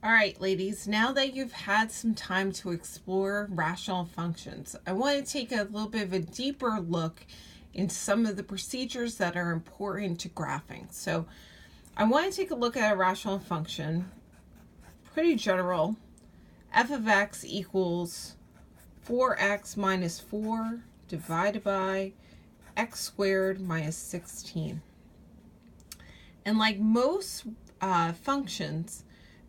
All right, ladies, now that you've had some time to explore rational functions, I want to take a little bit of a deeper look into some of the procedures that are important to graphing. So I want to take a look at a rational function, pretty general. F of x equals 4x minus 4 divided by x squared minus 16. And like most functions,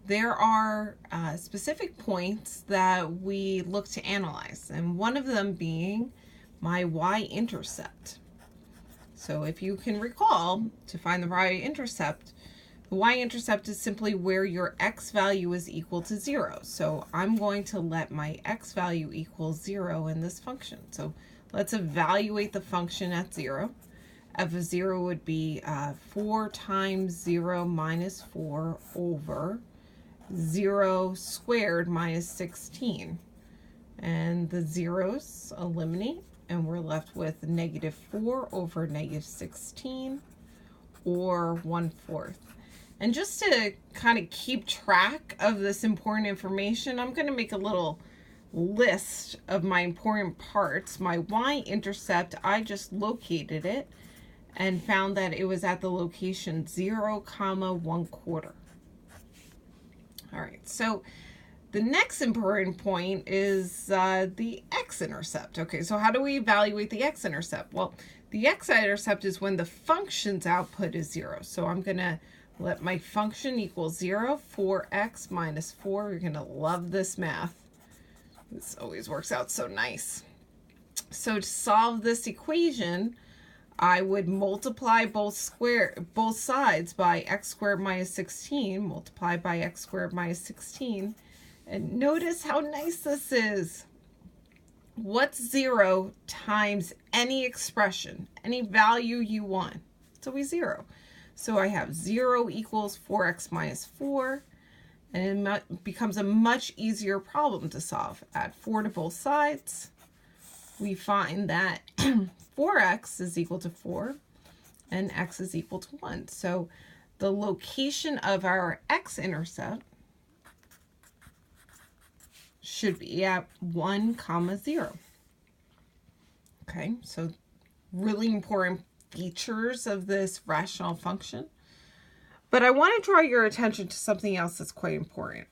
there are specific points that we look to analyze, and one of them being my y-intercept. So if you can recall, to find the y-intercept, the y-intercept is simply where your x value is equal to 0. So I'm going to let my x value equal 0 in this function. So let's evaluate the function at 0. F of 0 would be 4 times 0 minus 4 over 0 squared minus 16. And the zeros eliminate, and we're left with negative 4 over negative 16, or 1/4. And just to kind of keep track of this important information, I'm going to make a little list of my important parts. My y-intercept, I just located it and found that it was at the location 0, 1/4. All right, so the next important point is the x-intercept. Okay, so how do we evaluate the x-intercept? Well, the x-intercept is when the function's output is 0. So I'm going to let my function equal 0, 4x minus 4. You're going to love this math. This always works out so nice. So to solve this equation, I would multiply both sides by x squared minus 16, multiply by x squared minus 16, and notice how nice this is. What's 0 times any expression, any value you want? It's always 0. So I have 0 equals 4x minus 4, and it becomes a much easier problem to solve. Add 4 to both sides. We find that 4x is equal to 4 and x is equal to 1. So the location of our x-intercept should be at 1, 0. Okay, so really important features of this rational function. But I want to draw your attention to something else that's quite important.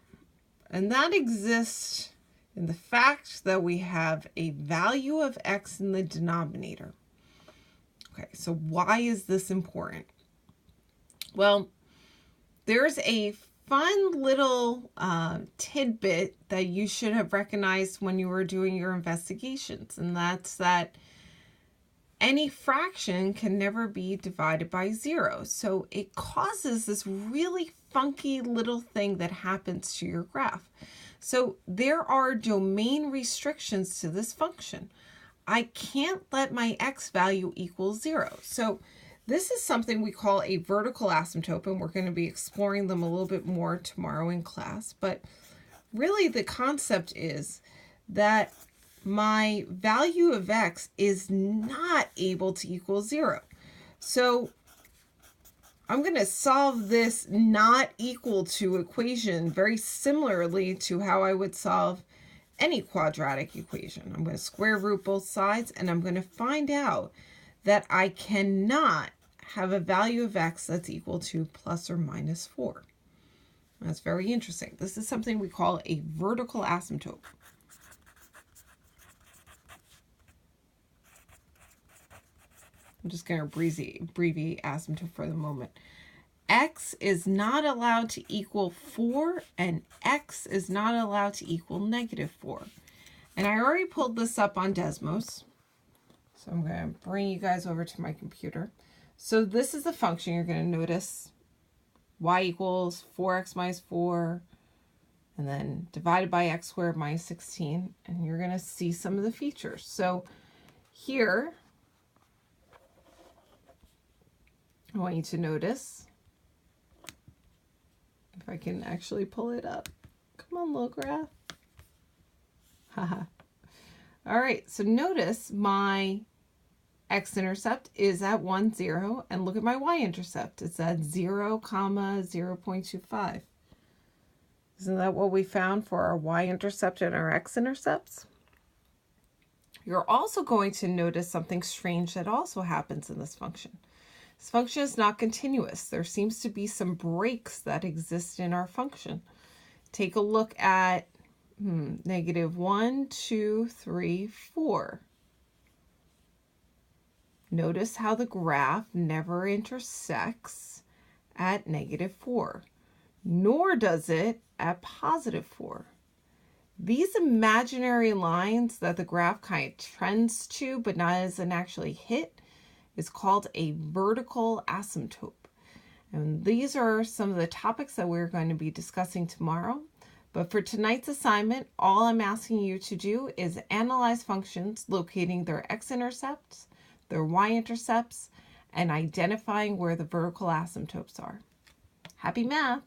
And that exists in the fact that we have a value of x in the denominator. Okay, so why is this important? Well, there's a fun little tidbit that you should have recognized when you were doing your investigations, and that's that any fraction can never be divided by 0. So it causes this really funky little thing that happens to your graph. So there are domain restrictions to this function. I can't let my x value equal 0. So this is something we call a vertical asymptote, and we're going to be exploring them a little bit more tomorrow in class. But really the concept is that my value of x is not able to equal 0. So I'm going to solve this not equal to equation very similarly to how I would solve any quadratic equation. I'm going to square root both sides, and I'm going to find out that I cannot have a value of x that's equal to plus or minus 4. That's very interesting. This is something we call a vertical asymptote. I'm just going to abbreviate asymptote for the moment. X is not allowed to equal 4, and x is not allowed to equal negative 4. And I already pulled this up on Desmos. So I'm going to bring you guys over to my computer. So this is the function. You're going to notice y equals 4x minus 4, and then divided by x squared minus 16. And you're going to see some of the features. So here, I want you to notice, if I can actually pull it up. Come on, little graph. Haha. All right, so notice my x-intercept is at 1, 0, and look at my y-intercept. It's at 0, 0.25. Isn't that what we found for our y-intercept and our x-intercepts? You're also going to notice something strange that also happens in this function. This function is not continuous. There seems to be some breaks that exist in our function. Take a look at -1, 2, 3, 4. Notice how the graph never intersects at -4, nor does it at +4. These imaginary lines that the graph kind of trends to but doesn't actually hit is called a vertical asymptote. And these are some of the topics that we're going to be discussing tomorrow. But for tonight's assignment, all I'm asking you to do is analyze functions locating their x-intercepts, their y-intercepts, and identifying where the vertical asymptotes are. Happy math!